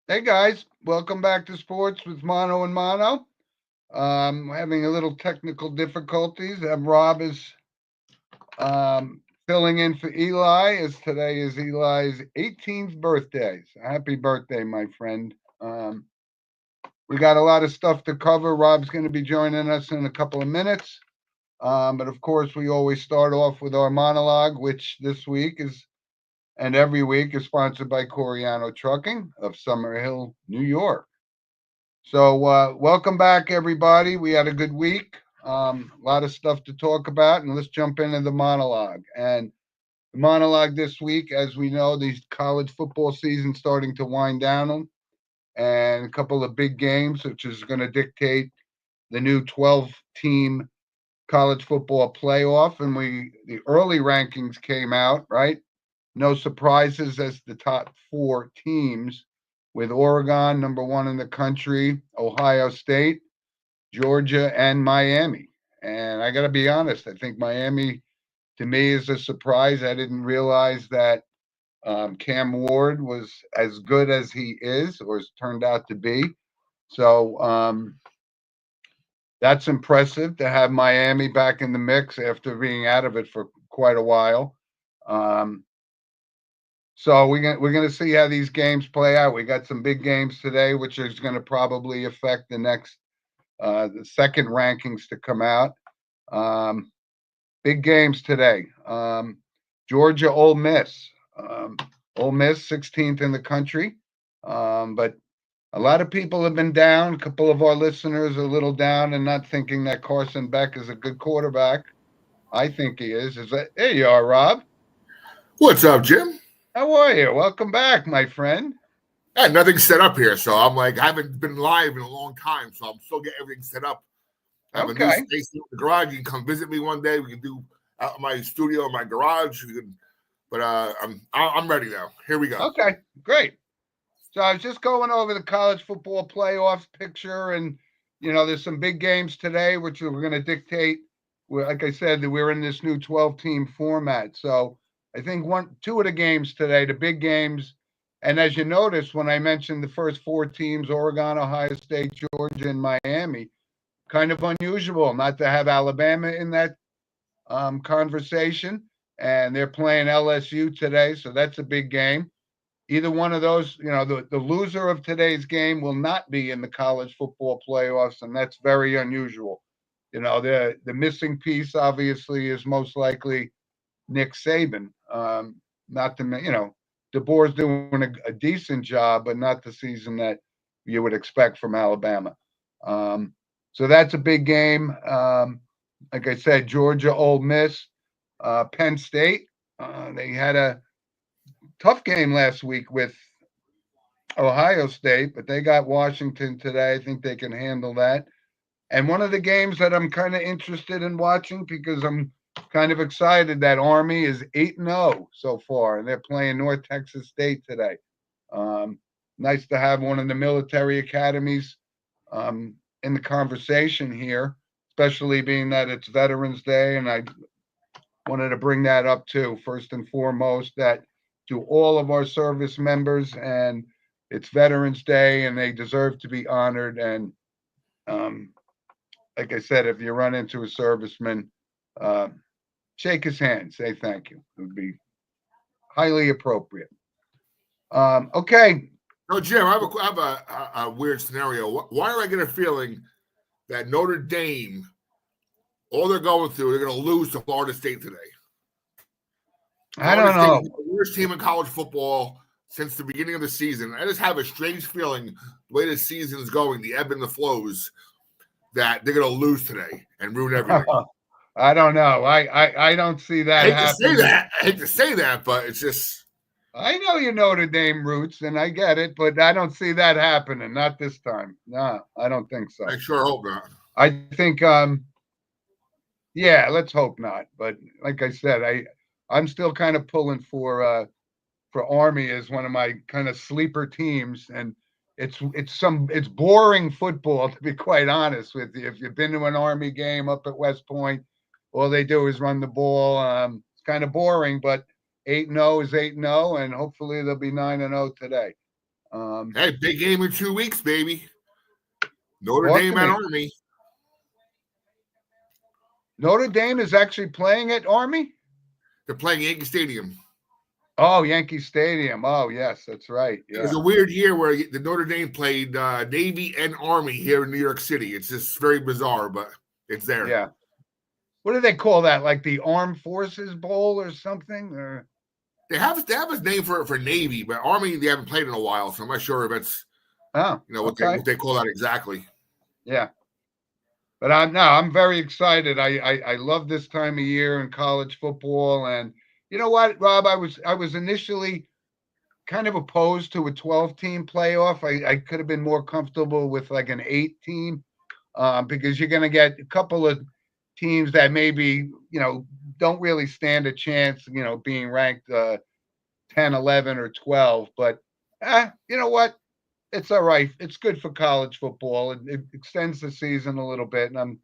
Hey guys, welcome back to Sports with Mono and Mono. Having a little technical difficulties. Rob is filling in for Eli as today is Eli's 18th birthday. So happy birthday, my friend. We got a lot of stuff to cover. Rob's going to be joining us in a couple of minutes. But of course, we always start off with our monologue, which this week is and every week is sponsored by Coriano Trucking of Summerhill, New York. So, welcome back, everybody. We had a good week. A lot of stuff to talk about, and let's jump into the monologue. And the monologue this week, as we know, the college football season starting to wind down, and a couple of big games, which is going to dictate the new 12-team college football playoff. And the early rankings came out, right? No surprises as the top four teams with Oregon, number one in the country, Ohio State, Georgia, and Miami. And I got to be honest, I think Miami to me is a surprise. I didn't realize that Cam Ward was as good as he is or has turned out to be. So that's impressive to have Miami back in the mix after being out of it for quite a while. Um, So we're gonna see how these games play out. We got some big games today, which is going to probably affect the second rankings to come out. Um, Big games today. Georgia, Ole Miss. Ole Miss, 16th in the country, but a lot of people have been down. A couple of our listeners are a little down and not thinking that Carson Beck is a good quarterback. I think he is. Is that? There you are, Rob. What's up, Jim? How are you? Welcome back, my friend. Yeah, nothing's set up here, so I'm like, I haven't been live in a long time, so I'm still getting everything set up. I have a new Okay. space in the garage. You can come visit me one day. We can do out my studio in my garage. But I'm ready now. Here we go. Okay, great. So I was just going over the college football playoffs picture, and there's some big games today, which are going to dictate. Like I said, that we're in this new 12-team format. So I think two of the games today, the big games, and as you notice when I mentioned the first four teams, Oregon, Ohio State, Georgia, and Miami, kind of unusual not to have Alabama in that conversation, and they're playing LSU today, so that's a big game. Either one of those, the loser of today's game will not be in the college football playoffs, and that's very unusual. The missing piece obviously is most likely Nick Saban. Not to DeBoer's doing a decent job, but not the season that you would expect from Alabama. Um, so that's a big game. Like I said, Georgia, Ole Miss, Penn State. They had a tough game last week with Ohio State, but they got Washington today. I think they can handle that. And one of the games that I'm kind of interested in watching because I'm kind of excited that Army is 8-0 so far, and they're playing North Texas State today. Um, Nice to have one of the military academies in the conversation here, especially being that it's Veterans Day, and I wanted to bring that up too. First and foremost, that to all of our service members, and it's Veterans Day, and they deserve to be honored. And um, like I said, if you run into a serviceman, uh, shake his hand, say thank you. It would be highly appropriate. Okay. No, Jim, I have a weird scenario. Why do I get a feeling that Notre Dame, all they're going through, they're going to lose to Florida State today? I Florida don't State is know. the worst team in college football since the beginning of the season. I just have a strange feeling the way the season is going, the ebb and the flows, that they're going to lose today and ruin everything. I don't know. I don't see I that hate to say happening. that. I hate to say that, but it's just I know you Notre Dame roots, and I get it, but I don't see that happening. Not this time. No, I don't think I so. sure hope not. I think yeah, let's hope not. But like I said, I'm still kind of pulling for Army as one of my kind of sleeper teams, and it's boring football to be quite honest with you. If you've been to an Army game up at West Point, all they do is run the ball. It's kind of boring, but 8-0 is 8-0, and hopefully they'll be 9-0 today. Hey, big game in 2 weeks, baby. Notre Talk Dame to at me. Army. Notre Dame is actually playing at Army? They're playing Yankee Stadium. Oh, Yankee Stadium. Oh, yes, that's right. It Yeah. was a weird year where the Notre Dame played Navy and Army here in New York City. It's just very bizarre, but it's there. Yeah. What do they call that? Like the Armed Forces Bowl or something? Or They have a name for Navy, but Army they haven't played in a while, so I'm not sure if it's what they call that exactly. Yeah. But I'm very excited. I love this time of year in college football. And you know what, Rob? I was initially kind of opposed to a 12-team playoff. I could have been more comfortable with like an 8-team because you're going to get a couple of teams that maybe, don't really stand a chance, being ranked 10, 11, or 12. But you know what? It's all right. It's good for college football. It extends the season a little bit, and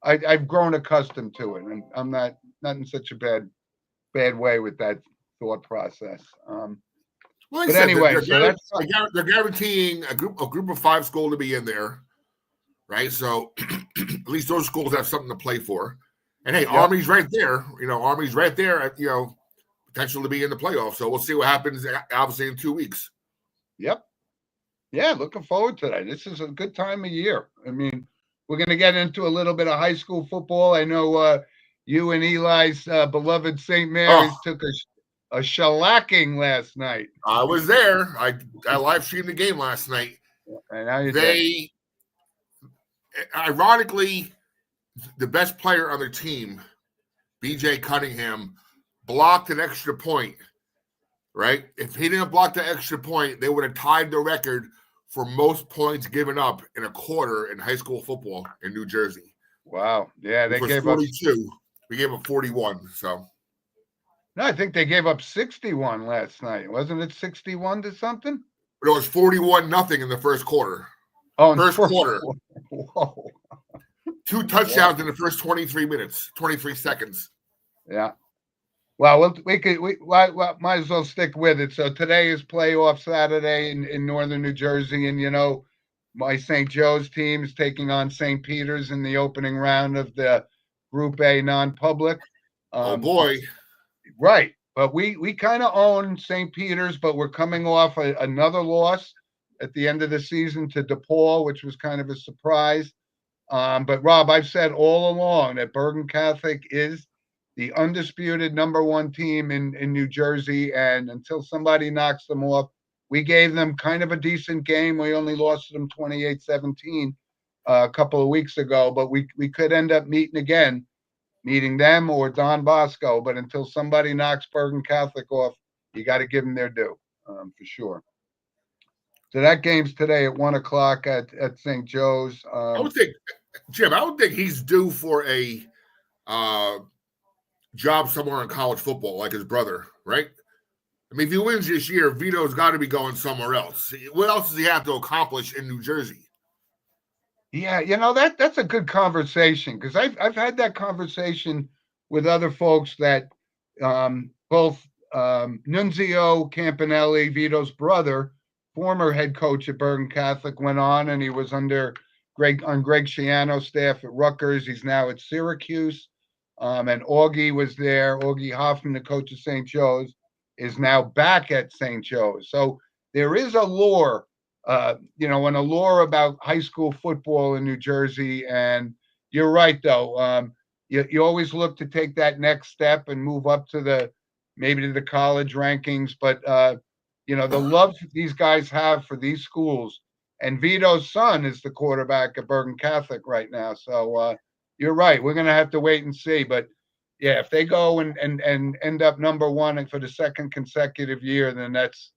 I've grown accustomed to it, and I'm not in such a bad way with that thought process. Well, But anyway, they're guaranteeing a group of 5 schools to be in there, right? So at least those schools have something to play for. And hey, Army's right there. Army's right there at potential to be in the playoffs. So we'll see what happens. Obviously, in 2 weeks. Yep. Yeah, looking forward to that. This is a good time of year. I mean, we're going to get into a little bit of high school football. I know you and Eli's beloved St. Mary's took a shellacking last night. I was there. I live streamed the game last night. And ironically, the best player on their team, BJ Cunningham, blocked an extra point. Right? If he didn't block the extra point, they would have tied the record for most points given up in a quarter in high school football in New Jersey. Wow. Yeah, they gave 42. Up. We gave up 41. So. No, I think they gave up 61 last night. Wasn't it 61 to something? It was 41-0 in the first quarter. Oh, first quarter. Whoa. 2 touchdowns in the first 23 seconds. Yeah. Well, we might as well stick with it. So today is playoff Saturday in northern New Jersey, and my St. Joe's team is taking on St. Peter's in the opening round of the Group A non-public. Oh boy! Right, but we kind of own St. Peter's, but we're coming off another loss at the end of the season to DePaul, which was kind of a surprise. But Rob, I've said all along that Bergen Catholic is the undisputed number 1 team in New Jersey. And until somebody knocks them off, we gave them kind of a decent game. We only lost to them 28-17 a couple of weeks ago, but we could end up meeting them or Don Bosco. But until somebody knocks Bergen Catholic off, you got to give them their due for sure. So that game's today at 1:00 at St. Joe's. I would think, Jim, he's due for a job somewhere in college football, like his brother, right? I mean, if he wins this year, Vito's got to be going somewhere else. What else does he have to accomplish in New Jersey? Yeah, that's a good conversation because I've had that conversation with other folks that both Nunzio Campanelli, Vito's brother, former head coach at Bergen Catholic, went on, and he was under Greg Schiano's staff at Rutgers. He's now at Syracuse. And Augie was there. Augie Hoffman, the coach of St. Joe's, is now back at St. Joe's. So there is a lore, and a lore about high school football in New Jersey. And you're right, though. You always look to take that next step and move up to maybe to the college rankings. But, the love these guys have for these schools. And Vito's son is the quarterback at Bergen Catholic right now. So, you're right. We're going to have to wait and see. But, yeah, if they go and end up number 1 for the second consecutive year, then that's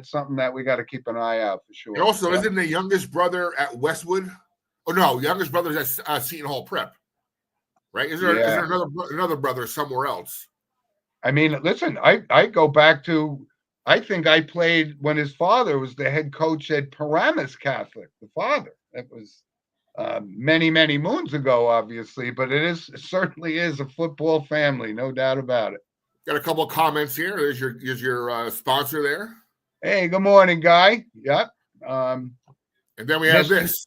something that we got to keep an eye out for sure. And also, isn't the youngest brother at Westwood? Oh, no, youngest brother's at Seton Hall Prep, right? Is there another brother somewhere else? I mean, listen, I go back to, I think I played when his father was the head coach at Paramus Catholic, the father. That was many, many moons ago, obviously, but it certainly is a football family, no doubt about it. Got a couple of comments here. There's your sponsor there. Hey, good morning, Guy. Yep. And then we have Mr. this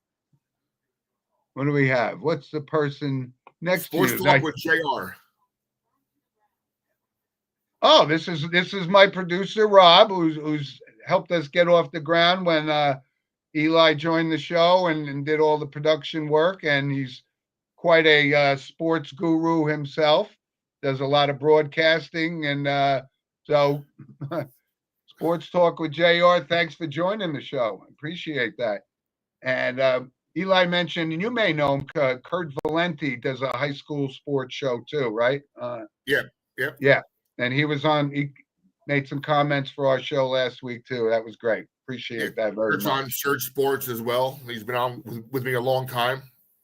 What do we have? What's the person next to Sports you? Talk with JR. Oh, this is my producer Rob, who's helped us get off the ground when Eli joined the show and did all the production work, and he's quite a sports guru himself. Does a lot of broadcasting, and so Sports Talk with JR. Thanks for joining the show. Appreciate that. And Eli mentioned, and you may know him, Kurt Valenti does a high school sports show too, right? Yeah. Yep. Yeah. And he made some comments for our show last week too. That was great. Appreciate that very Kurt's much. on Surge Sports as well. He's been on with me a long time.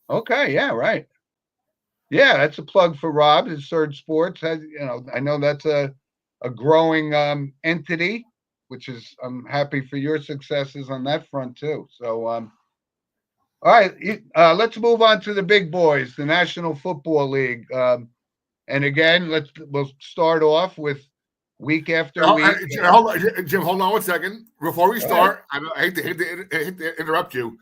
Okay. Yeah. Right. Yeah. That's a plug for Rob. His Surge Sports has, I know that's a growing entity, which is, I'm happy for your successes on that front too. So, all right, let's move on to the big boys, the National Football League. And again, we'll start off with week after week. Jim, hold on 1 second. Before we start, I hate to interrupt you,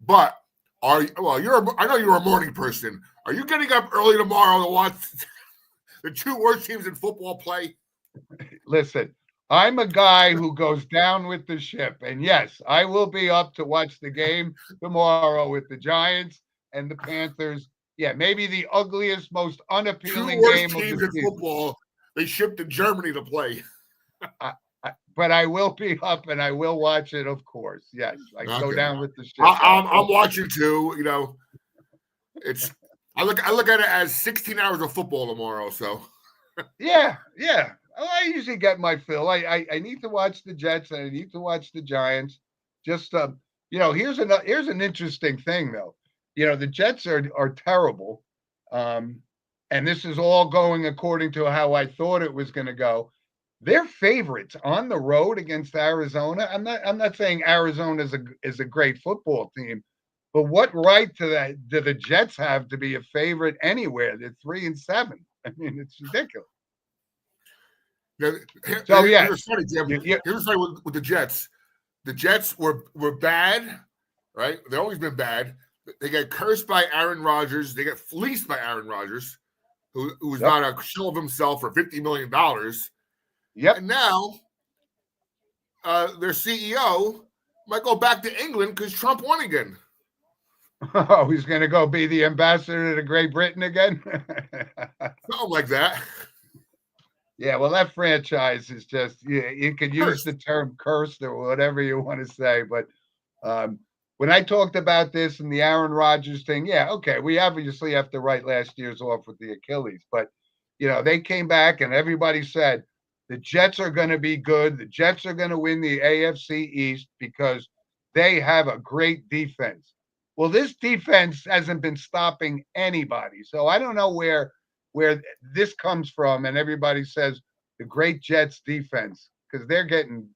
but I know you're a morning person. Are you getting up early tomorrow to watch the two worst teams in football play? Listen, I'm a guy who goes down with the ship. And yes, I will be up to watch the game tomorrow with the Giants and the Panthers. Yeah, maybe the ugliest, most unappealing game teams of the in season. Football. They shipped to Germany to play. But I will be up and I will watch it, of course. Yes, I go down with the ship. I'm watching too. I look at it as 16 hours of football tomorrow. So yeah. I usually get my fill. I need to watch the Jets and I need to watch the Giants. Just here's an interesting thing though. The Jets are terrible, and this is all going according to how I thought it was going to go. They're favorites on the road against Arizona. I'm not saying Arizona is a great football team, but what right do the Jets have to be a favorite anywhere? They're 3-7. I mean, it's ridiculous. Here's funny, Jim. Here's funny with the Jets. The Jets were bad, right? They've always been bad. They get cursed by Aaron Rodgers. They get fleeced by Aaron Rodgers, who was not a shell of himself for $50 million. Yep. And now their CEO might go back to England because Trump won again. Oh, he's going to go be the ambassador to Great Britain again? Something like that. Yeah, well, that franchise is just, you could use the term cursed or whatever you want to say. But when I talked about this and the Aaron Rodgers thing, yeah, okay, we obviously have to write last year's off with the Achilles. But, they came back and everybody said the Jets are going to be good. The Jets are going to win the AFC East because they have a great defense. Well, this defense hasn't been stopping anybody. So I don't know where this comes from, and everybody says the great Jets defense because they're getting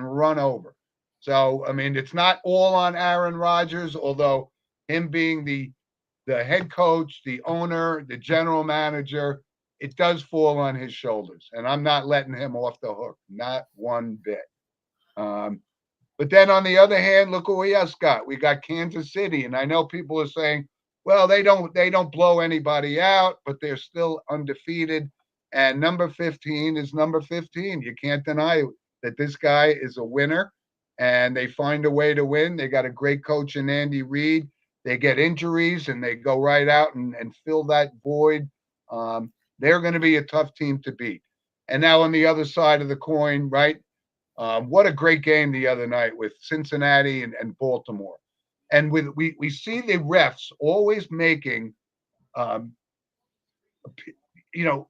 run over. So I mean, it's not all on Aaron Rodgers, although him being the head coach, the owner, the general manager, it does fall on his shoulders, and I'm not letting him off the hook, not one bit. But then on the other hand, look what we else got. We got Kansas City, and I know people are saying, well, they don't blow anybody out, but they're still undefeated. And number 15 is number 15. You can't deny that this guy is a winner, and they find a way to win. They got a great coach in Andy Reid. They get injuries, and they go right out and fill that void. They're going to be a tough team to beat. And now on the other side of the coin, right? What a great game the other night with Cincinnati and Baltimore. And we see the refs always making,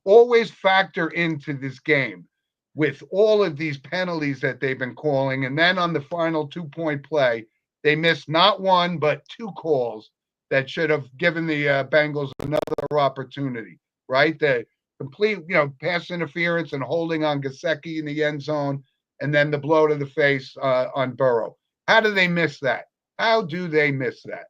always factor into this game with all of these penalties that they've been calling. And then on the final 2-point play, they missed not one, but 2 calls that should have given the Bengals another opportunity, right? The complete, pass interference and holding on Gesicki in the end zone, and then the blow to the face on Burrow. How do they miss that? How do they miss that?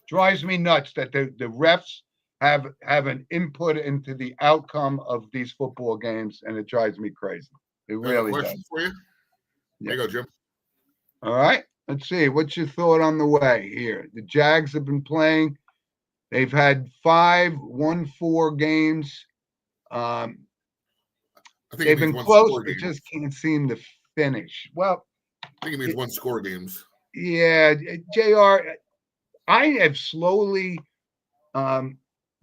Drives me nuts that the refs have an input into the outcome of these football games, and it drives me crazy. It really does. For you? There you go, Jim. All right. Let's see. What's your thought on the way here? The Jags have been playing. They've had 5-1-4 games. I think They've it means been one close, score but games. just can't seem to finish. Well, I think it means one score games. yeah, JR, I have slowly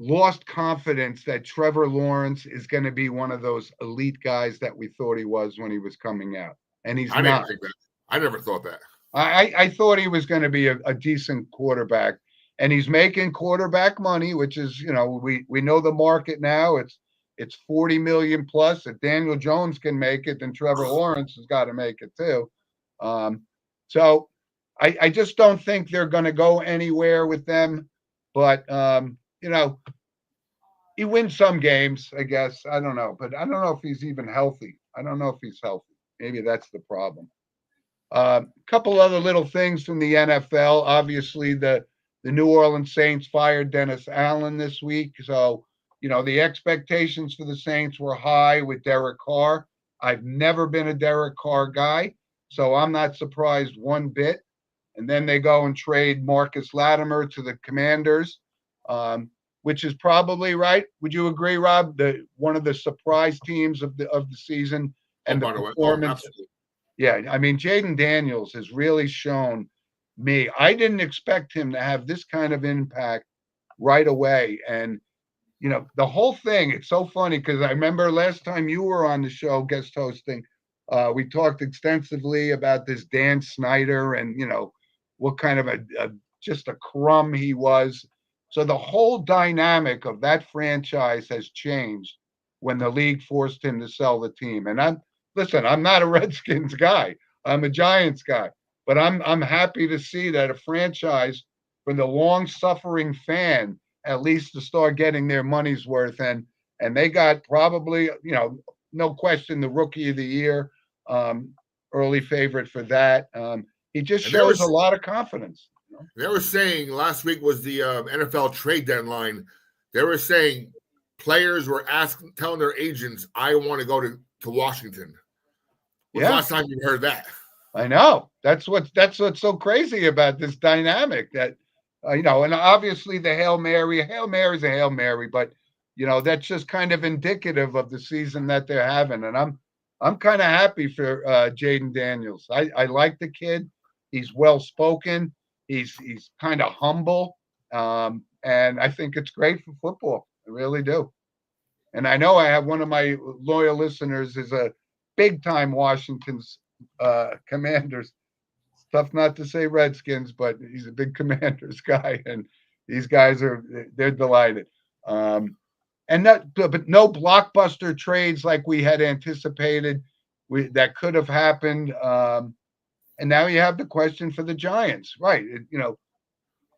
lost confidence that Trevor Lawrence is going to be one of those elite guys that we thought he was when he was coming out. And he's I not. didn't think that. I never thought that. I thought he was going to be a decent quarterback, and he's making quarterback money, which is, we know the market now. It's 40 million plus. If Daniel Jones can make it, then Trevor Lawrence has got to make it too. So I just don't think they're going to go anywhere with them. But he wins some games, I guess. I don't know, but I don't know if he's even healthy. I don't know if he's healthy. Maybe that's the problem. A couple other little things from the NFL. Obviously, the New Orleans Saints fired Dennis Allen this week. So, the expectations for the Saints were high with Derek Carr. I've never been a Derek Carr guy, so I'm not surprised one bit. And then they go and trade Marcus Latimer to the Commanders, which is probably right. Would you agree, Rob? One of the surprise teams of the season and the performance. Yeah, I mean, Jaden Daniels has really shown me. I didn't expect him to have this kind of impact right away. And, the whole thing, it's so funny because I remember last time you were on the show guest hosting, we talked extensively about this Dan Snyder and, what kind of just a crumb he was. So the whole dynamic of that franchise has changed when the league forced him to sell the team. And listen, I'm not a Redskins guy. I'm a Giants guy, but I'm happy to see that a franchise for the long-suffering fan at least to start getting their money's worth, and they got probably, no question, the rookie of the year, early favorite for that. He just shows a lot of confidence. They were saying last week was the NFL trade deadline. They were saying players were telling their agents, "I want to go to Washington." When's the last time you heard that? I know. That's what's so crazy about this dynamic that, and obviously the Hail Mary is a Hail Mary, but, that's just kind of indicative of the season that they're having. And I'm kind of happy for Jaden Daniels. I like the kid. He's well-spoken. He's kind of humble. And I think it's great for football. I really do. And I know I have one of my loyal listeners is a big-time Washington's Commanders. Tough not to say Redskins, but he's a big Commanders guy, and these guys they're delighted. But no blockbuster trades like we had anticipated that could have happened. And now you have the question for the Giants, right?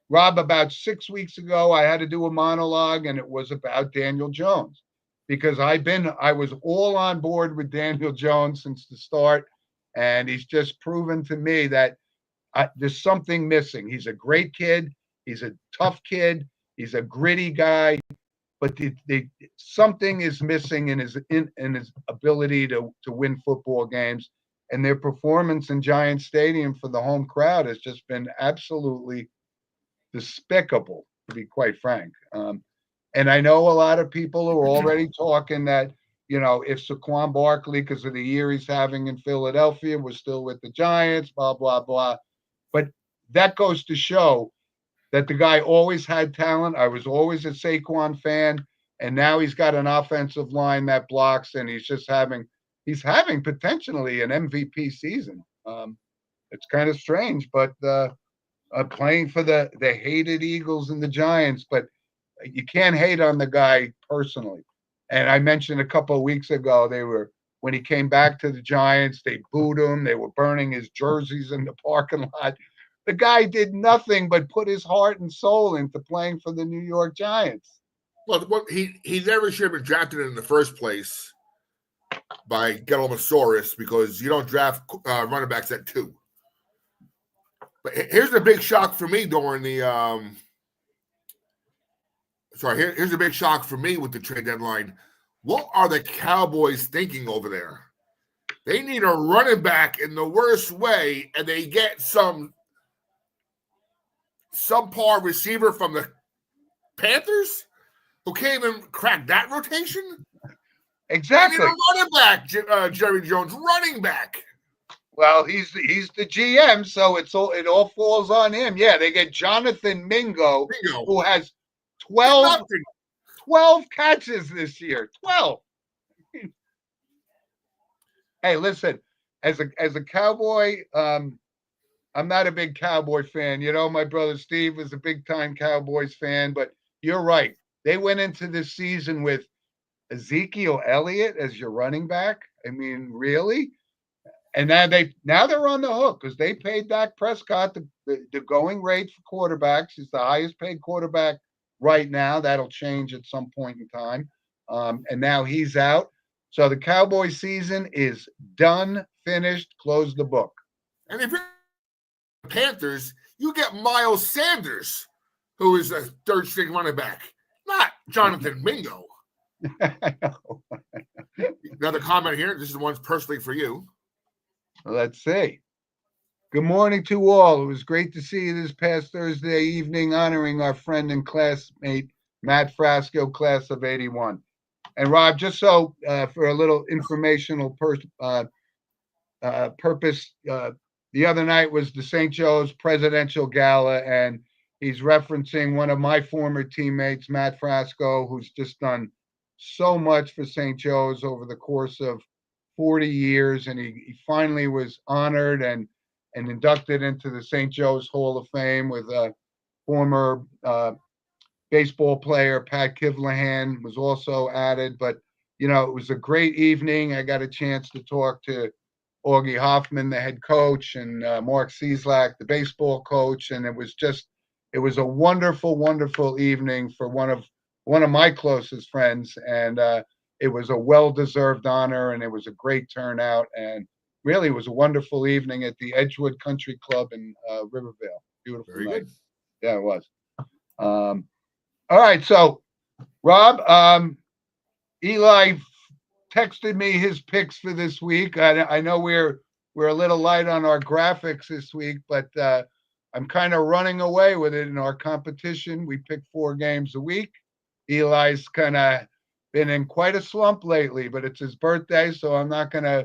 Rob, about 6 weeks ago, I had to do a monologue, and it was about Daniel Jones because I was all on board with Daniel Jones since the start, and he's just proven to me that there's something missing. He's a great kid. He's a tough kid. He's a gritty guy, but something is missing in his ability to win football games. And their performance in Giant Stadium for the home crowd has just been absolutely despicable, to be quite frank. And I know a lot of people are already talking that, if Saquon Barkley, because of the year he's having in Philadelphia, was still with the Giants, blah, blah, blah. But that goes to show that the guy always had talent. I was always a Saquon fan, and now he's got an offensive line that blocks, and he's having potentially an MVP season. It's kind of strange, but playing for the hated Eagles and the Giants, but you can't hate on the guy personally. And I mentioned a couple of weeks ago, when he came back to the Giants, they booed him. They were burning his jerseys in the parking lot. The guy did nothing but put his heart and soul into playing for the New York Giants. Well, he never should have been drafted in the first place by Gallamasaurus because you don't draft running backs at 2. But here's the big shock for me during the here's a big shock for me with the trade deadline. What are the Cowboys thinking over there? They need a running back in the worst way, and they get some subpar receiver from the Panthers who can't even crack that rotation. Exactly. They need a running back, Jerry Jones, running back. Well, he's the GM, so it all falls on him. Yeah, they get Jonathan Mingo, who has 12 catches this year. 12. Hey, listen, as a Cowboy, I'm not a big Cowboy fan. You know, my brother Steve was a big time Cowboys fan, but you're right. They went into this season with Ezekiel Elliott as your running back. I mean, really? And now they're on the hook because they paid Dak Prescott the going rate for quarterbacks. He's the highest paid quarterback right now. That'll change at some point in time. And now he's out. So the Cowboy season is done, finished, close the book. And if you're the Panthers, you get Miles Sanders, who is a third string running back, not Jonathan Mingo. I know. Another comment here. This is one's personally for you. Let's see. Good morning to all. It was great to see you this past Thursday evening, honoring our friend and classmate, Matt Frasco, class of 81. And Rob, just so for a little informational purpose, the other night was the St. Joe's Presidential Gala, and he's referencing one of my former teammates, Matt Frasco, who's just done so much for St. Joe's over the course of 40 years, and he finally was honored and inducted into the St. Joe's Hall of Fame with a former baseball player, Pat Kivlahan, was also added. But, you know, it was a great evening. I got a chance to talk to Augie Hoffman, the head coach, and Mark Cieslak, the baseball coach. And it was a wonderful, wonderful evening for one of my closest friends. And it was a well-deserved honor, and it was a great turnout. And really, it was a wonderful evening at the Edgewood Country Club in Rivervale. Beautiful Very night. good. Yeah, it was. All right, so Rob, Eli texted me his picks for this week. I know we're a little light on our graphics this week, but I'm kind of running away with it in our competition. We pick 4 games a week. Eli's kind of been in quite a slump lately, but it's his birthday, so I'm not gonna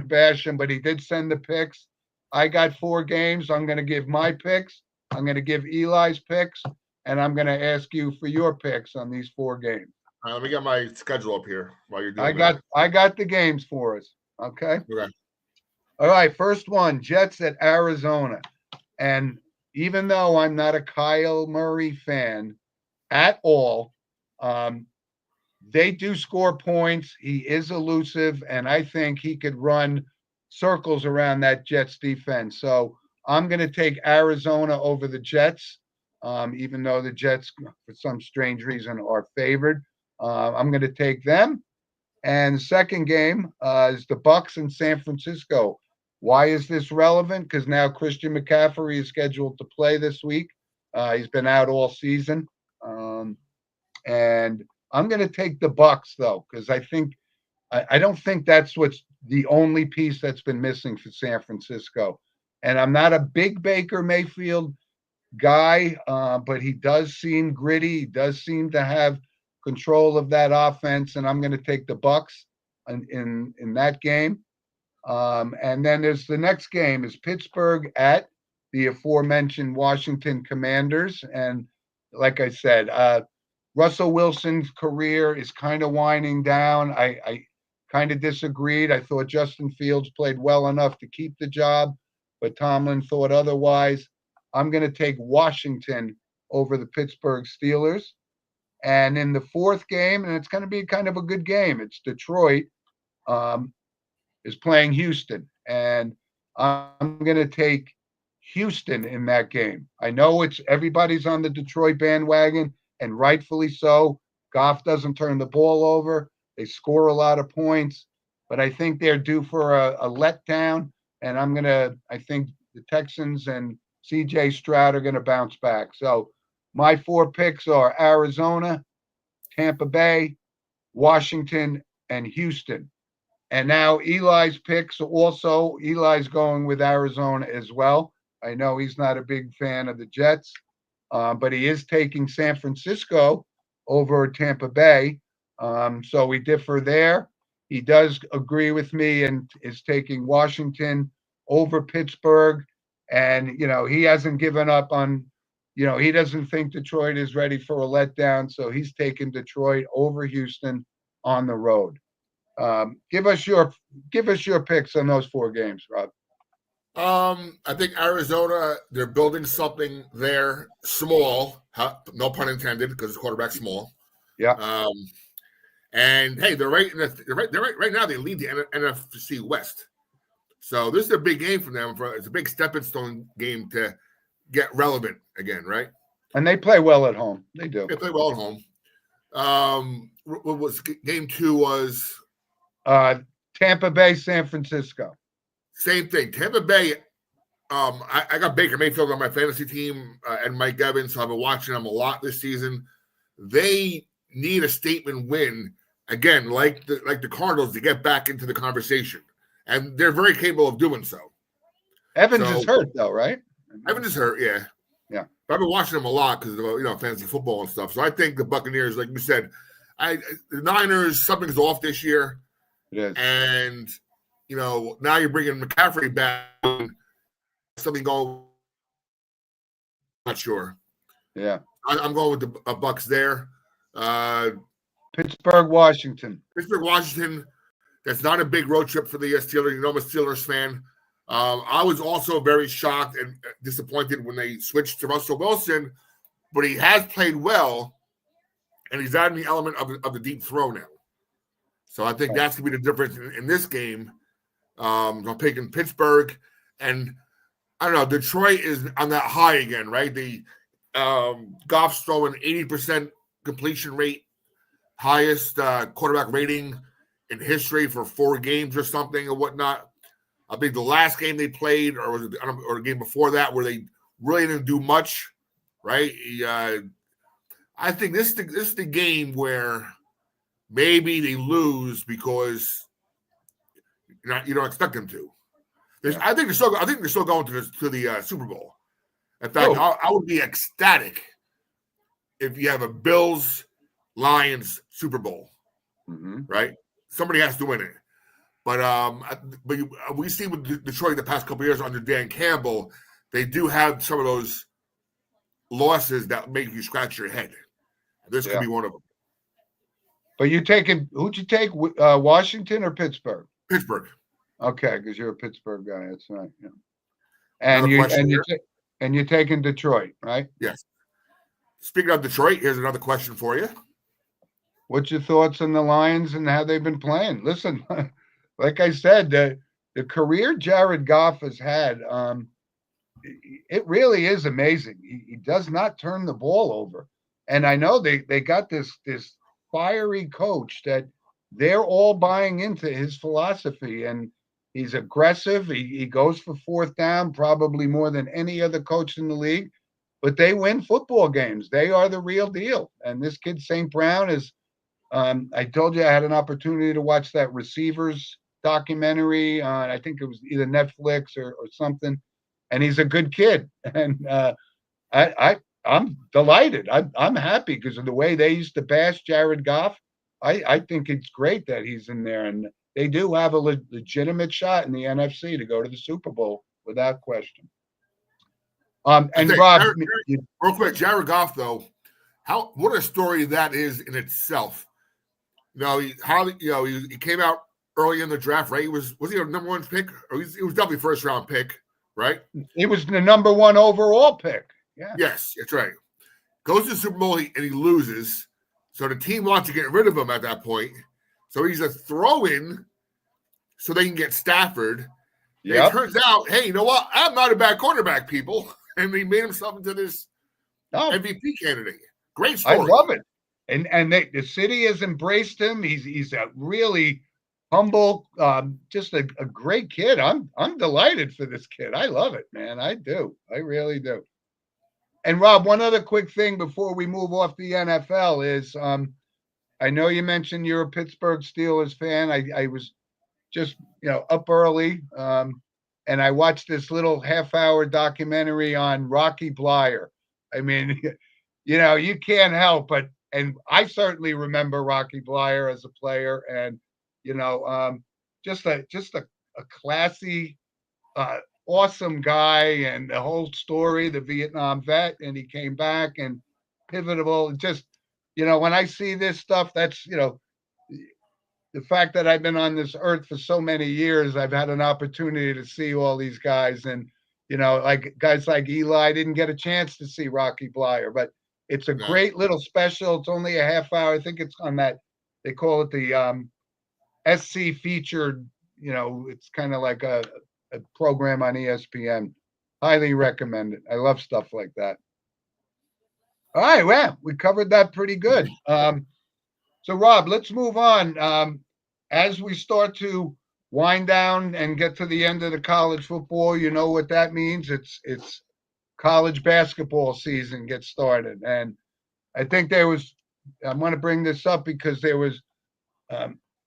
bash him. But he did send the picks. I got 4 games. I'm gonna give my picks. I'm gonna give Eli's picks, and I'm gonna ask you for your picks on these 4 games. Let me get my schedule up here while you're doing that. I got the games for us. Okay. Okay. All right. First one, Jets at Arizona. And even though I'm not a Kyle Murray fan at all, they do score points. He is elusive, and I think he could run circles around that Jets defense. So I'm going to take Arizona over the Jets, even though the Jets, for some strange reason, are favored. I'm going to take them. And the second game is the Bucs in San Francisco. Why is this relevant? Because now Christian McCaffrey is scheduled to play this week. He's been out all season. And I'm going to take the Bucs, though, because I don't think that's what's the only piece that's been missing for San Francisco. And I'm not a big Baker Mayfield guy, but he does seem gritty. He does seem to have control of that offense, and I'm going to take the Bucs in that game. And then there's the next game is Pittsburgh at the aforementioned Washington Commanders. And like I said, Russell Wilson's career is kind of winding down. I kind of disagreed. I thought Justin Fields played well enough to keep the job, but Tomlin thought otherwise. I'm going to take Washington over the Pittsburgh Steelers. And in the fourth game, and it's going to be kind of a good game, it's Detroit is playing Houston. And I'm going to take Houston in that game. I know everybody's on the Detroit bandwagon, and rightfully so. Goff doesn't turn the ball over. They score a lot of points, but I think they're due for a letdown. And I think the Texans and CJ Stroud are going to bounce back. So my 4 picks are Arizona, Tampa Bay, Washington, and Houston. And now Eli's picks also. Eli's going with Arizona as well. I know he's not a big fan of the Jets, but he is taking San Francisco over Tampa Bay. So we differ there. He does agree with me and is taking Washington over Pittsburgh. And, he hasn't given up on, he doesn't think Detroit is ready for a letdown. So he's taking Detroit over Houston on the road. Give us your picks on those 4 games, Rob. I think Arizona, they're building something there small, no pun intended, because the quarterback's small. Yeah. And hey, they're right right now. They lead the NFC West, so this is a big game for them. It's a big stepping stone game to get relevant again, right? And they play well at home. They do. They play well at home. What was game 2 was? Tampa Bay, San Francisco. Same thing. Tampa Bay. I got Baker Mayfield on my fantasy team and Mike Evans, so I've been watching them a lot this season. They need a statement win again, like the Cardinals, to get back into the conversation, and they're very capable of doing so. Evans is hurt though, right? Evans is hurt, yeah. Yeah. But I've been watching them a lot because of fantasy football and stuff. So I think the Buccaneers, like you said, the Niners, something's off this year. It is. And now you're bringing McCaffrey back. Something going. Not sure. Yeah. I'm going with the Bucs there. Pittsburgh, Washington. Pittsburgh, Washington. That's not a big road trip for the Steelers. I'm a Steelers fan. I was also very shocked and disappointed when they switched to Russell Wilson, but he has played well, and he's adding the element of the deep throw now. So I think that's going to be the difference in this game. I'm picking Pittsburgh, and I don't know, Detroit is on that high again, right? The Goff's throwing 80% completion rate, highest quarterback rating in history for 4 games or something or whatnot. I think the last game they played, or the game before that, where they really didn't do much, right? I think this is the game where maybe they lose because you don't expect them to. I think they're still going to the Super Bowl. In fact, I would be ecstatic if you have a Bills-Lions Super Bowl, right? Somebody has to win it. But we see with Detroit the past couple of years under Dan Campbell, they do have some of those losses that make you scratch your head. This could be one of them. But who'd you take, Washington or Pittsburgh? Pittsburgh. Okay, because you're a Pittsburgh guy. That's right. Yeah. And you're taking Detroit, right? Yes. Speaking of Detroit, here's another question for you. What's your thoughts on the Lions and how they've been playing? Listen, like I said, the career Jared Goff has had, it really is amazing. He does not turn the ball over. And I know they got this fiery coach that they're all buying into his philosophy, and he's aggressive. He goes for 4th down, probably more than any other coach in the league, but they win football games. They are the real deal. And this kid, St. Brown, is, I told you I had an opportunity to watch that Receivers documentary on, I think it was either Netflix or something. And he's a good kid. And I'm delighted. I'm happy because of the way they used to bash Jared Goff. I think it's great that he's in there, and they do have a legitimate shot in the NFC to go to the Super Bowl without question. And Rob, real quick, Jared Goff though, what a story that is in itself. He came out early in the draft, right? Was he a number 1 pick? Or he was definitely 1st round pick, right? He was the number 1 overall pick. Yeah. Yes, that's right. Goes to the Super Bowl and he loses. So the team wants to get rid of him at that point. So he's a throw-in so they can get Stafford. Yep. It turns out, hey, you know what? I'm not a bad quarterback, people. And he made himself into this MVP candidate. Great story. I love it. And the city has embraced him. He's a really humble, just a great kid. I'm delighted for this kid. I love it, man. I do. I really do. And Rob, one other quick thing before we move off the NFL is, I know you mentioned you're a Pittsburgh Steelers fan. I was just, up early. And I watched this little half-hour documentary on Rocky Blyer. I mean, you can't help but, and I certainly remember Rocky Blyer as a player, and just a classy, awesome guy, and the whole story, the Vietnam vet, and he came back and pivotal. Just when I see this stuff, that's the fact that I've been on this earth for so many years, I've had an opportunity to see all these guys. And, like guys like Eli didn't get a chance to see Rocky Blyer, but it's a great little special. It's only a half hour. I think it's on that, they call it the SC featured, it's kind of like a program on ESPN. Highly recommend it. I love stuff like that. All right, well, we covered that pretty good. So, Rob, let's move on. As we start to wind down and get to the end of the college football, you know what that means. It's college basketball season gets started. And I think I want to bring this up because there was,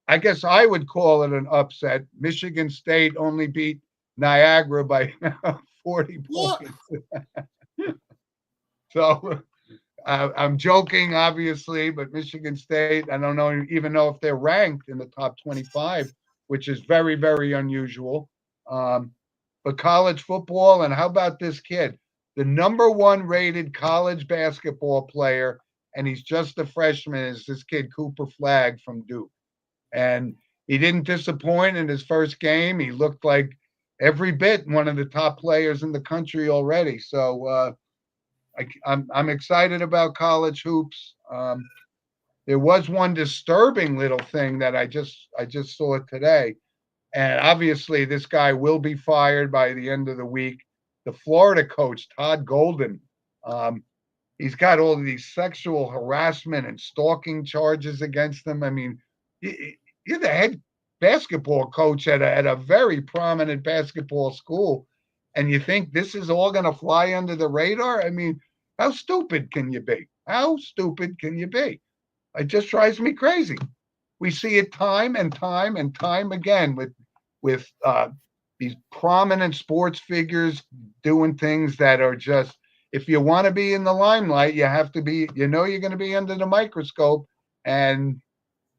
I guess I would call it an upset. Michigan State only beat Niagara by 40 points. So I'm joking, obviously, but Michigan State, I don't even know if they're ranked in the top 25, which is very, very unusual. But college football, and how about this kid? The number 1 rated college basketball player, and he's just a freshman, is this kid Cooper Flagg from Duke. And he didn't disappoint in his first game. He looked like every bit one of the top players in the country already. So I'm excited about college hoops. There was one disturbing little thing that I just saw today, and obviously this guy will be fired by the end of the week. The Florida coach Todd Golden, he's got all of these sexual harassment and stalking charges against him. I mean, you're the head basketball coach at a very prominent basketball school, and you think this is all going to fly under the radar? I mean, how stupid can you be? How stupid can you be? It just drives me crazy. We see it time and time and time again with these prominent sports figures doing things that are just, if you want to be in the limelight, you have to be, you're going to be under the microscope, and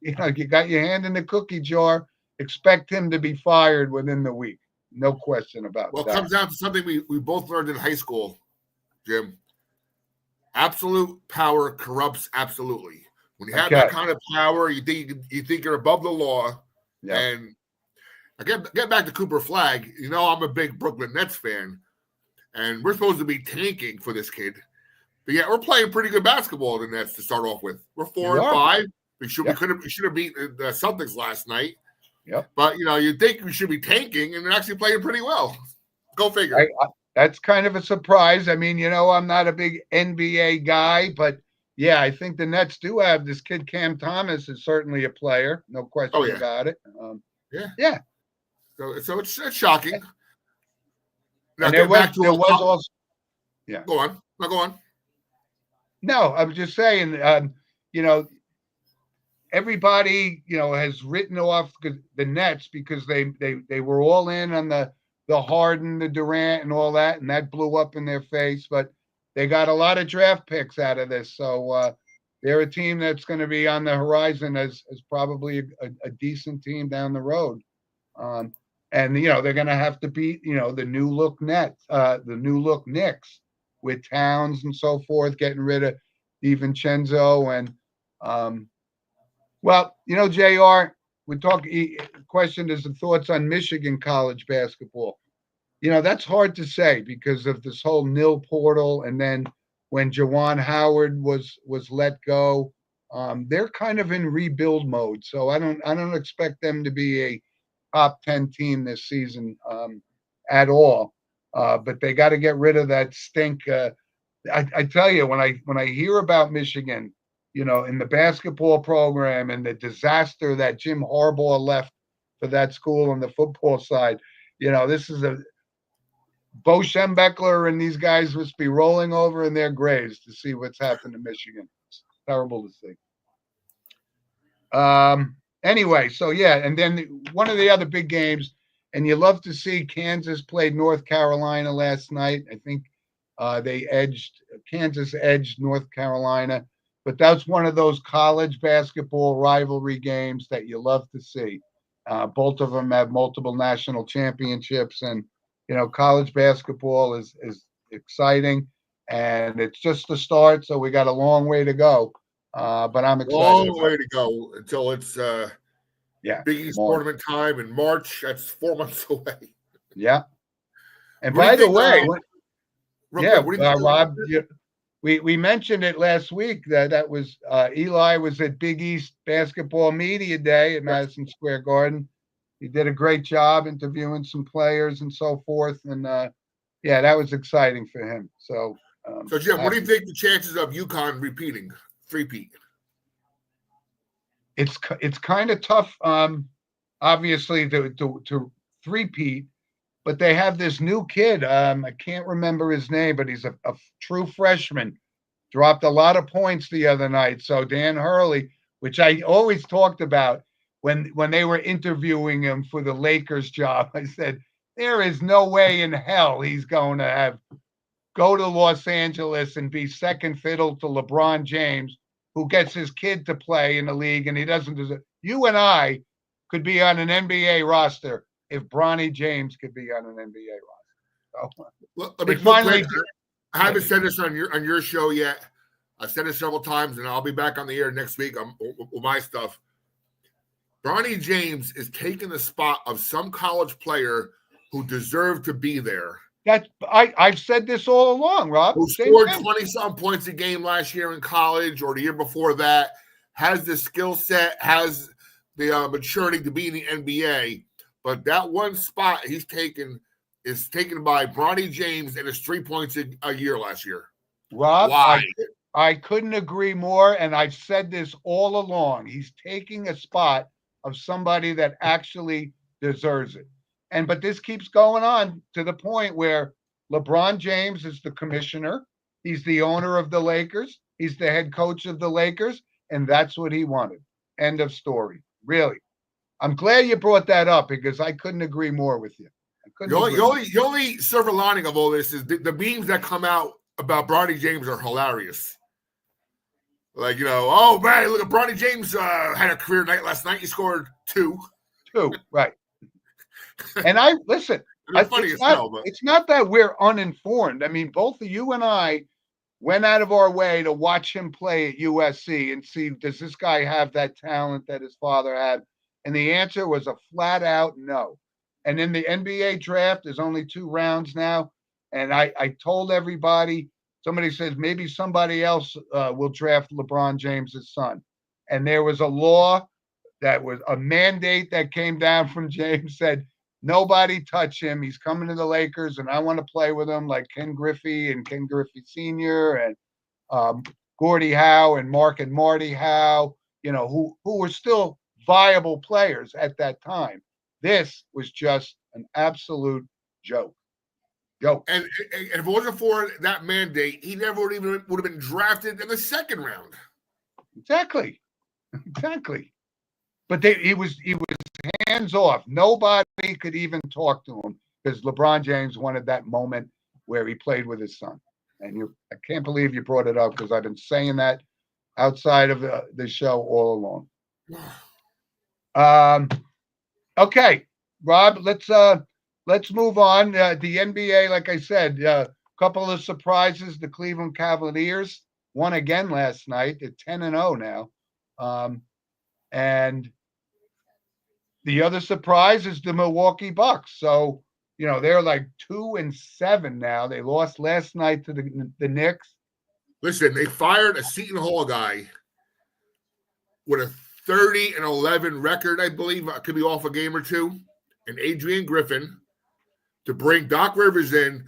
you got your hand in the cookie jar. Expect him to be fired within the week. No question about that. Well, it comes down to something we both learned in high school, Jim. Absolute power corrupts absolutely. When you have that kind of power, you think you're above the law. Yeah. And I get back to Cooper Flagg. I'm a big Brooklyn Nets fan, and we're supposed to be tanking for this kid. But yeah, we're playing pretty good basketball in the Nets to start off with. We're 4-5. We should have beat the Celtics last night. Yep. But you'd think we should be tanking, and they're actually playing pretty well. Go figure. That's kind of a surprise. I mean, I'm not a big NBA guy, but yeah, I think the Nets do have this kid. Cam Thomas is certainly a player, no question about it. Yeah. So it's shocking. Now, there was also. Yeah. Go on. No, go on. No, I was just saying. Everybody, has written off the Nets because they were all in on the Harden, the Durant, and all that, and that blew up in their face. But they got a lot of draft picks out of this, so they're a team that's going to be on the horizon as probably a decent team down the road. And they're going to have to beat the new look Nets, the new look Knicks with Towns and so forth, getting rid of DiVincenzo and well, JR, we talk. Question is the thoughts on Michigan college basketball. That's hard to say because of this whole nil portal, and then when Juwan Howard was let go, they're kind of in rebuild mode. So I don't expect them to be a top 10 team this season at all. But they got to get rid of that stink. I tell you, when I hear about Michigan, in the basketball program and the disaster that Jim Harbaugh left for that school on the football side, this is Bo Schembechler and these guys must be rolling over in their graves to see what's happened to Michigan. It's terrible to see. anyway, so yeah, and then one of the other big games, and you love to see Kansas played North Carolina last night. I think Kansas edged North Carolina, but that's one of those college basketball rivalry games that you love to see. Both of them have multiple national championships, and college basketball is exciting, and it's just the start. So we got a long way to go, but I'm excited. Long way to go until it's Big East tournament time in March. That's 4 months away. Yeah. And by the way, Rob, we mentioned it last week that was Eli was at Big East Basketball Media Day at Madison Square Garden. He did a great job interviewing some players and so forth, and that was exciting for him. So, Jim, what do you think the chances of UConn three-peat? It's kind of tough, obviously, to three-peat. But they have this new kid. I can't remember his name, but he's a true freshman. Dropped a lot of points the other night. So Dan Hurley, which I always talked about when they were interviewing him for the Lakers job, I said, there is no way in hell he's going to go to Los Angeles and be second fiddle to LeBron James, who gets his kid to play in the league, and he doesn't deserve. You and I could be on an NBA roster if Bronny James could be on an NBA roster. So, let me finally. I haven't said this on your show yet. I've said it several times, and I'll be back on the air next week with my stuff. Bronny James is taking the spot of some college player who deserved to be there. I've said this all along, Rob. Who scored 20-some points a game last year in college or the year before that, has the skill set, has the maturity to be in the NBA. But that one spot he's taken is taken by Bronny James and his 3 points a year last year. Rob, why? I couldn't agree more, and I've said this all along. He's taking a spot of somebody that actually deserves it. But this keeps going on to the point where LeBron James is the commissioner. He's the owner of the Lakers. He's the head coach of the Lakers, and that's what he wanted. End of story. Really. I'm glad you brought that up because I couldn't agree more with you. The only silver lining of all this is the memes that come out about Bronny James are hilarious. Like, oh, man, look at Bronny James had a career night last night. He scored 2. 2, right. And it's not that we're uninformed. I mean, both of you and I went out of our way to watch him play at USC and see, does this guy have that talent that his father had? And the answer was a flat out no. And in the NBA draft, there's only 2 rounds now. And I told everybody, somebody says maybe somebody else will draft LeBron James's son. And there was a law that was a mandate that came down from James, said, nobody touch him. He's coming to the Lakers, and I want to play with him like Ken Griffey and Ken Griffey Sr. and Gordie Howe and Mark and Marty Howe, who were still viable players at that time. This was just an absolute joke. And if it wasn't for that mandate, he never would have been drafted in the second round. Exactly. But he was hands off. Nobody could even talk to him because LeBron James wanted that moment where he played with his son. And I can't believe you brought it up because I've been saying that outside of the show all along. Okay, Rob, let's move on. The NBA, like I said, a couple of surprises. The Cleveland Cavaliers won again last night. They're 10-0 now. And the other surprise is the Milwaukee Bucks. So, they're like 2-7 now. They lost last night to the Knicks. Listen, they fired a Seton Hall guy with a 30-11 record, I believe. I could be off a game or 2. And Adrian Griffin to bring Doc Rivers in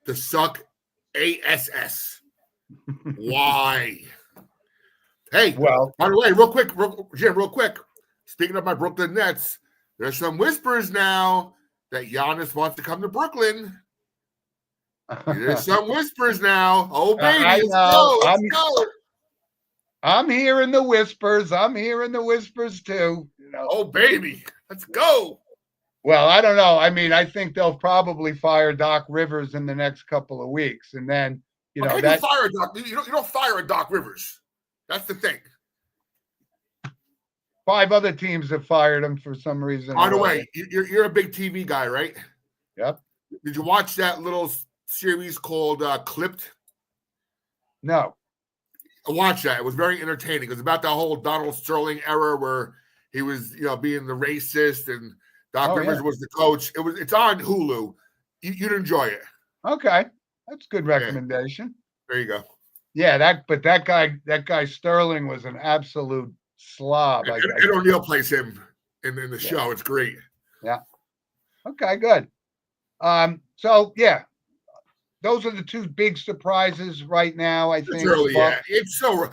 to suck ASS. Why? Hey, well, by the way, Jim, real quick. Speaking of my Brooklyn Nets, there's some whispers now that Giannis wants to come to Brooklyn. There's some whispers now. Oh, baby, let's go. I'm hearing the whispers. I'm hearing the whispers too. Oh, baby. Let's go. Well, I don't know. I mean, I think they'll probably fire Doc Rivers in the next couple of weeks, and then How can you fire a Doc? You don't fire a Doc Rivers. That's the thing. 5 other teams have fired him for some reason. By the way, you're a big TV guy, right? Yep. Did you watch that little series called Clipped? No. Watch that. It was very entertaining. It was about that whole Donald Sterling era where he was, being the racist and Doc Rivers was the coach. It's on Hulu. You'd enjoy it. Okay. That's a good recommendation. There you go. Yeah, that guy Sterling was an absolute slob. And O'Neal plays him in the show. It's great. Yeah. Okay, good. So yeah, those are the 2 big surprises right now. I think it's early. Yeah, it's so.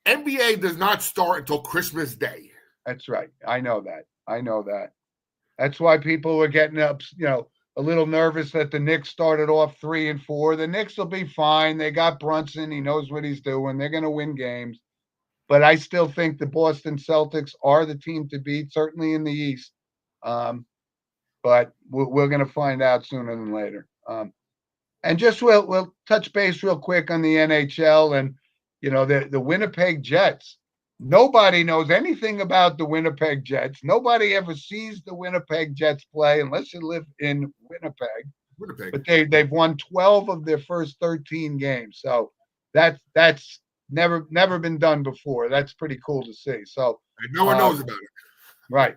NBA does not start until Christmas Day. That's right. I know that. That's why people were getting up, a little nervous that the Knicks started off 3-4. The Knicks will be fine. They got Brunson. He knows what he's doing. They're going to win games. But I still think the Boston Celtics are the team to beat, certainly in the East. But we're going to find out sooner than later. And just we'll touch base real quick on the NHL and, the Winnipeg Jets. Nobody knows anything about the Winnipeg Jets. Nobody ever sees the Winnipeg Jets play unless you live in Winnipeg. But they've won 12 of their first 13 games. So that's never been done before. That's pretty cool to see. So and no one knows about it. Right.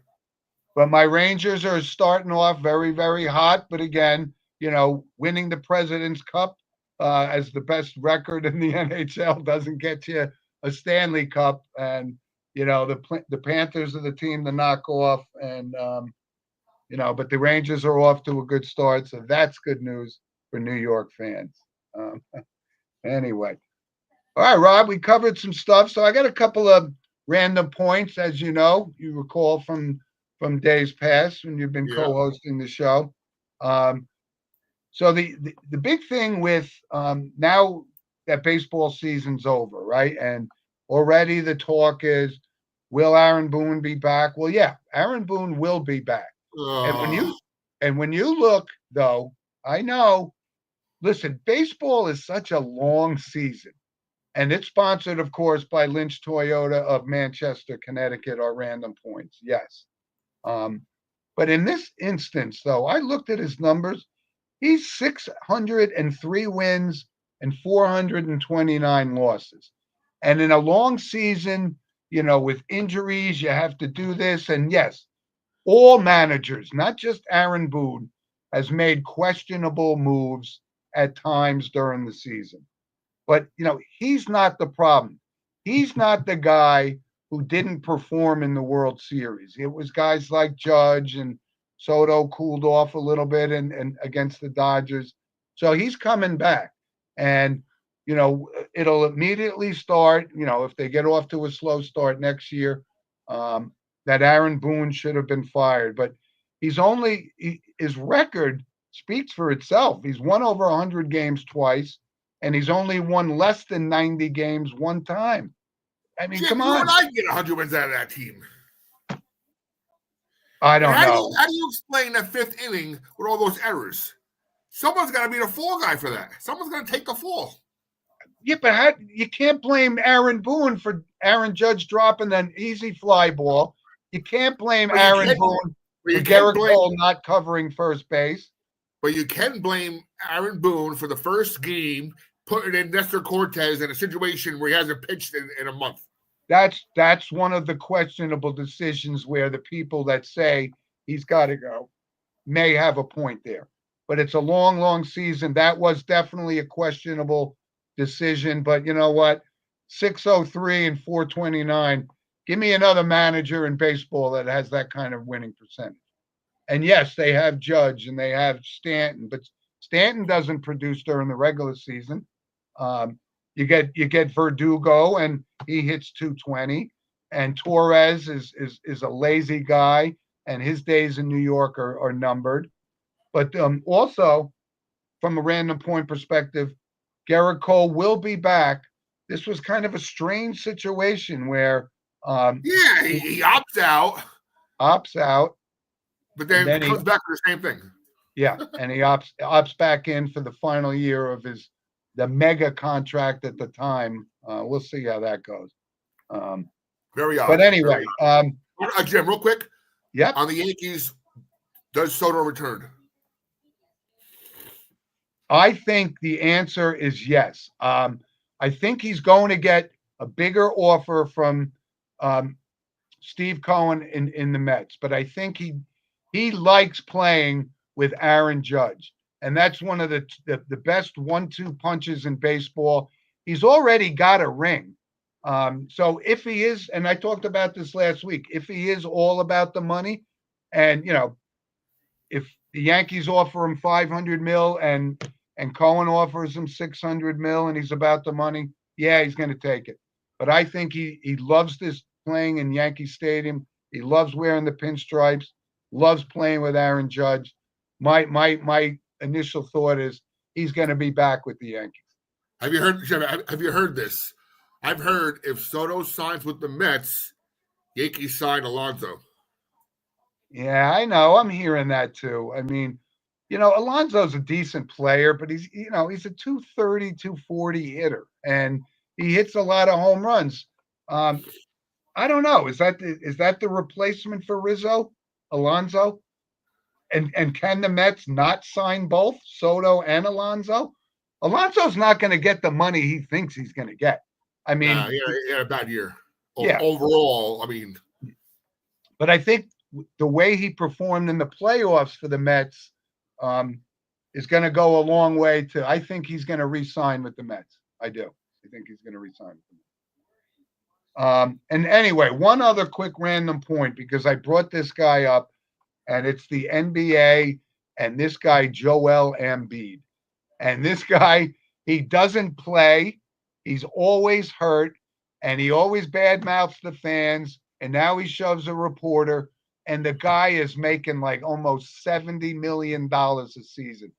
But my Rangers are starting off very, very hot. But again, winning the President's Cup as the best record in the NHL doesn't get you a Stanley Cup, and the Panthers are the team to knock off, and but the Rangers are off to a good start, so that's good news for New York fans. Anyway, all right, Rob, we covered some stuff, so I got a couple of random points, as you recall from days past when you've been co-hosting the show. So the big thing with now that baseball season's over, right? And already the talk is, will Aaron Boone be back? Well, yeah, Aaron Boone will be back. And when you look, though, I know, listen, baseball is such a long season. And it's sponsored, of course, by Lynch Toyota of Manchester, Connecticut, our random points. Yes. But in this instance, though, I looked at his numbers. He's 603 wins and 429 losses. And in a long season, with injuries, you have to do this. And yes, all managers, not just Aaron Boone, has made questionable moves at times during the season. But, he's not the problem. He's not the guy who didn't perform in the World Series. It was guys like Judge, and Soto cooled off a little bit and against the Dodgers. So he's coming back. And, it'll immediately start, if they get off to a slow start next year, that Aaron Boone should have been fired. But his record speaks for itself. He's won over 100 games twice, and he's only won less than 90 games one time. I mean, come on. I get 100 wins out of that team. I don't know. How do you explain that 5th inning with all those errors? Someone's got to be the fall guy for that. Someone's going to take the fall. Yeah, but you can't blame Aaron Boone for Aaron Judge dropping an easy fly ball. You can't blame Aaron Boone for Garrett Cole not covering first base. But you can blame Aaron Boone for the first game putting in Nestor Cortez in a situation where he hasn't pitched in a month. That's one of the questionable decisions where the people that say he's got to go may have a point there. But it's a long, long season. That was definitely a questionable decision. But you know what? 603 and 429. Give me another manager in baseball that has that kind of winning percentage. And yes, they have Judge and they have Stanton, but Stanton doesn't produce during the regular season. You get Verdugo and he hits 220, and Torres is a lazy guy and his days in New York are numbered. But also, from a random point perspective, Garrett Cole will be back, this was kind of a strange situation where Yeah, he opts out, opts out, but and then then comes back to the same thing. and he opts back in for the final year of the mega contract at the time. We'll see how that goes. Very odd. But anyway, Jim, real quick. Yep. On the Yankees, does Soto return? I think the answer is yes. I think he's going to get a bigger offer from Steve Cohen in the Mets, but I think he likes playing with Aaron Judge, and that's one of the best 1-2 punches in baseball. He's already got a ring. So if he is, and I talked about this last week, if he is all about the money, and if the Yankees offer him $500 million and Cohen offers him $600 million and he's about the money, yeah, he's going to take it. But I think he loves this playing in Yankee Stadium. He loves wearing the pinstripes, loves playing with Aaron Judge. My initial thought is he's going to be back with the Yankees. Have you heard this? I've heard if Soto signs with the Mets, Yankees sign Alonso. Yeah, I know. I'm hearing that too. I mean, Alonso's a decent player, but he's a 230, 240 hitter, and he hits a lot of home runs. I don't know. Is that the replacement for Rizzo, Alonso? And can the Mets not sign both Soto and Alonso? Alonso's not going to get the money he thinks he's going to get. I mean, he had a bad year. Yeah. Overall, I mean, but I think the way he performed in the playoffs for the Mets is going to go a long way to. I think he's going to re-sign with the Mets. I do. I think he's going to re-sign with the Mets. And anyway, one other quick random point, because I brought this guy up, and it's the NBA and this guy Joel Embiid. And this guy, he doesn't play. He's always hurt, and he always badmouths the fans. And now he shoves a reporter, and the guy is making like almost $70 million a season.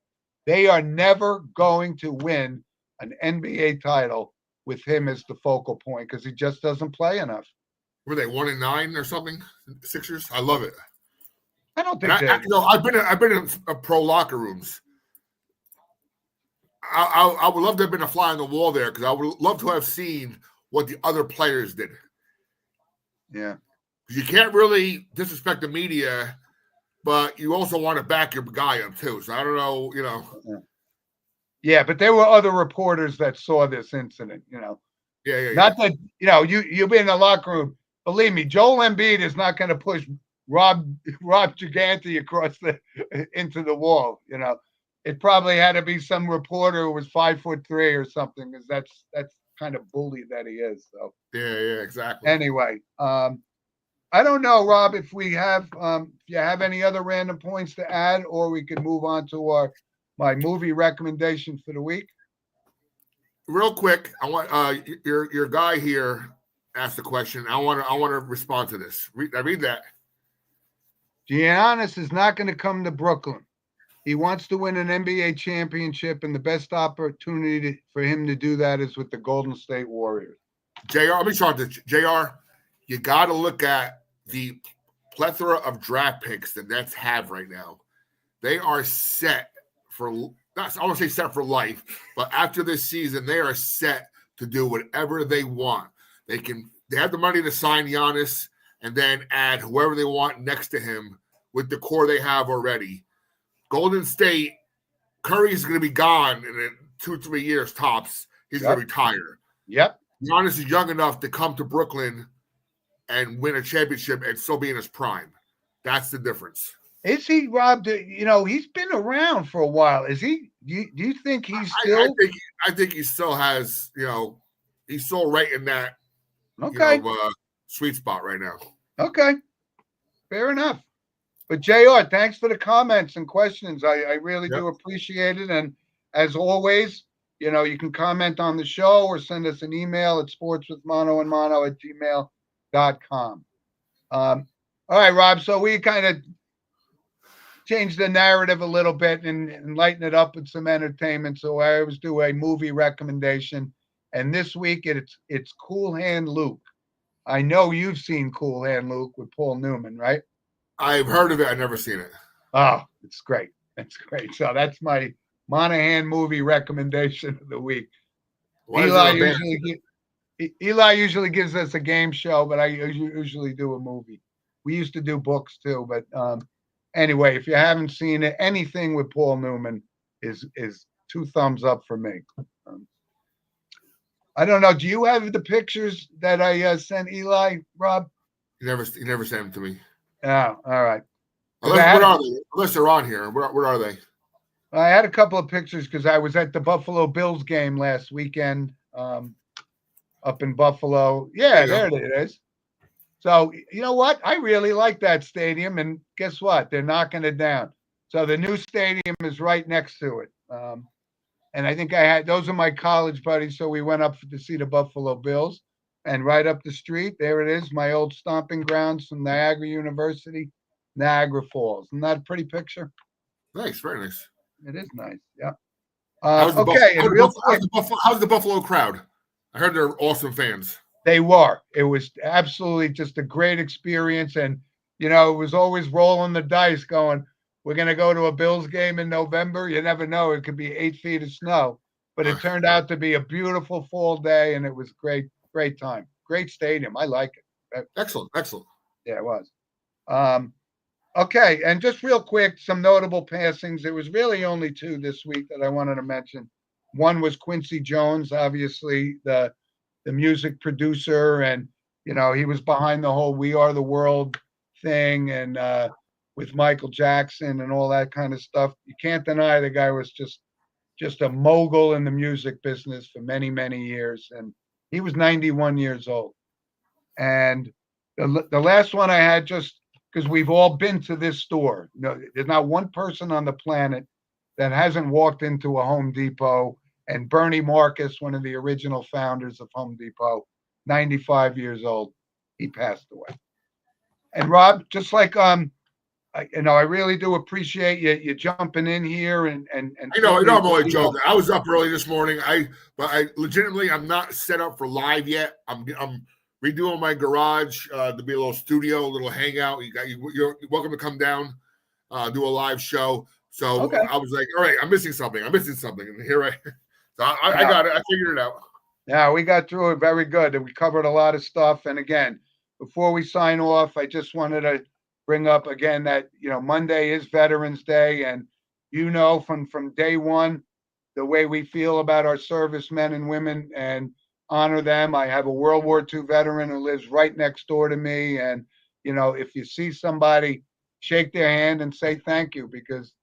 They are never going to win an NBA title with him as the focal point because he just doesn't play enough. Were they 1-9 or something? Sixers? I love it. I don't think I've been in pro locker rooms. I would love to have been a fly on the wall there because I would love to have seen what the other players did. Yeah. You can't really disrespect the media, but you also want to back your guy up too. So I don't know, Yeah, but there were other reporters that saw this incident, Yeah. Not that, you'll be in the locker room. Believe me, Joel Embiid is not going to push Rob Gigante across into the wall, It probably had to be some reporter who was 5'3" or something, because that's kind of bully that he is. So yeah, exactly. Anyway, I don't know, Rob, if you have any other random points to add, or we could move on to my movie recommendation for the week. Real quick, I want your guy here asked a question. I want to respond to this. I read that. Giannis is not going to come to Brooklyn. He wants to win an NBA championship, and the best opportunity for him to do that is with the Golden State Warriors. JR, let me start this. JR, you got to look at the plethora of draft picks the Nets have right now. They are set for, I won't say set for life, but after this season, they are set to do whatever they want. They have the money to sign Giannis and then add whoever they want next to him with the core they have already. Golden State, Curry is going to be gone in 2-3 years tops. He's going to retire. Yep. Giannis is young enough to come to Brooklyn and win a championship and still be in his prime. That's the difference. Is he, Rob? He's been around for a while. Is he? Do you think he's still? I think he still has. He's still right in that. Okay. Sweet spot right now. Okay. Fair enough. But JR, thanks for the comments and questions. I really do appreciate it. And as always, you can comment on the show or send us an email at sportswithmonoandmono@gmail.com. All right, Rob. So we kind of changed the narrative a little bit and lighten it up with some entertainment. So I always do a movie recommendation. And this week it's Cool Hand Luke. I know you've seen Cool Hand Luke with Paul Newman, right? I've heard of it. I've never seen it. Oh, it's great. It's great. So that's my Monahan movie recommendation of the week. Eli usually gives us a game show, but I usually do a movie. We used to do books too, but anyway, if you haven't seen it, anything with Paul Newman is 2 thumbs up for me. I don't know. Do you have the pictures that I sent Eli, Rob? You never sent them to me. Oh, all right. Unless they're on here. Where are they? I had a couple of pictures because I was at the Buffalo Bills game last weekend up in Buffalo. Yeah, there it is. So, you know what? I really like that stadium. And guess what? They're knocking it down. So the new stadium is right next to it. And I think those are my college buddies. So we went up to see the Buffalo Bills. And right up the street, there it is, my old stomping grounds from Niagara University, Niagara Falls. Isn't that a pretty picture? Nice, very nice. It is nice, yeah. How's the Buffalo crowd? I heard they're awesome fans. They were. It was absolutely just a great experience. And, it was always rolling the dice going, we're going to go to a Bills game in November. You never know. It could be 8 feet of snow. But it turned out to be a beautiful fall day, and it was great time. Great stadium. I like it. Excellent. Yeah, it was. Okay, and just real quick, some notable passings. There was really only 2 this week that I wanted to mention. One was Quincy Jones, obviously the music producer, and he was behind the whole "We Are the World" thing, and with Michael Jackson and all that kind of stuff. You can't deny the guy was just a mogul in the music business for many, many years, and he was 91 years old. And the last one I had, just because we've all been to this store. There's not one person on the planet that hasn't walked into a Home Depot. And Bernie Marcus, one of the original founders of Home Depot, 95 years old, he passed away. And Rob, just like I really do appreciate you jumping in here and I'm only joking. I was up early this morning. But I legitimately, I'm not set up for live yet. I'm redoing my garage to be a little studio, a little hangout. You're welcome to come down, do a live show. So okay. I was like, all right, I'm missing something. And here I got it. I figured it out. Yeah, we got through it very good. And we covered a lot of stuff. And again, before we sign off, I just wanted to bring up again that, Monday is Veterans Day. And, from day one, the way we feel about our servicemen and women and honor them. I have a World War II veteran who lives right next door to me. And, if you see somebody, shake their hand and say thank you, because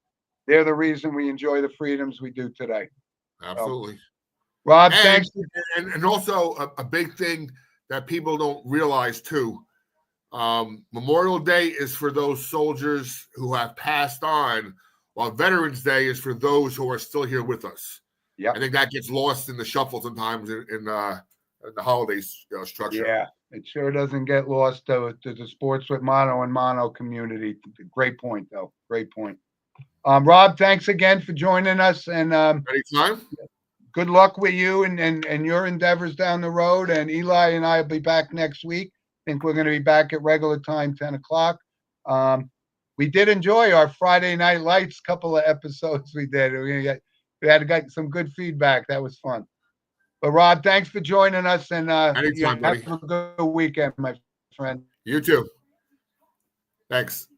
they're the reason we enjoy the freedoms we do today. Absolutely. Rob, thanks. And also a big thing that people don't realize too, Memorial Day is for those soldiers who have passed on, while Veterans Day is for those who are still here with us. Yeah, I think that gets lost in the shuffle sometimes in the holidays structure. Yeah, it sure doesn't get lost to the Sports with Mono and Mono community. Great point, though. Great point. Rob, thanks again for joining us. And anytime. Good luck with you and your endeavors down the road. And Eli and I will be back next week. I think we're going to be back at regular time, 10 o'clock. We did enjoy our Friday Night Lights couple of episodes we did. We had got some good feedback. That was fun. But Rob, thanks for joining us. And anytime, buddy. Have a good weekend, my friend. You too. Thanks.